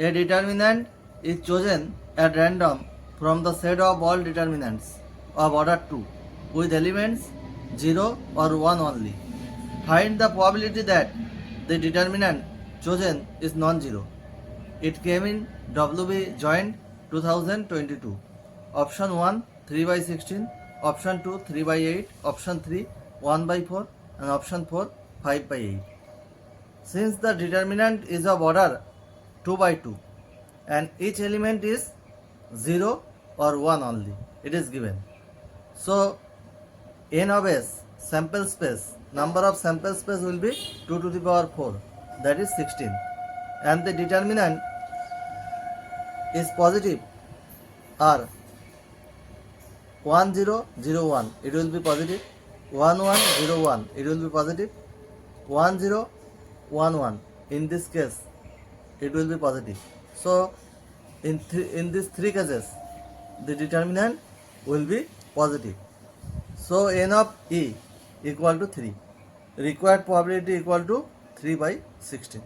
A determinant is chosen at random from the set of all determinants of order 2 with elements 0 or 1 only. Find the probability that the determinant chosen is non-zero. It came in WB Joint 2022. Option 1 3 by 16, option 2 3 by 8, option 3 1 by 4 and option 4 5 by 8. Since the determinant is of order 2 by 2 and each element is 0 or 1 only, it is given. So n of s, sample space, number of sample space will be 2 to the power 4, that is 16, and the determinant is positive or 1 0 0 1, it will be positive, 1 1 0 1, it will be positive, 1 0 1 1, in this case it will be positive. So in these three cases the determinant will be positive. So n of e equal to 3, required probability equal to 3 by 16.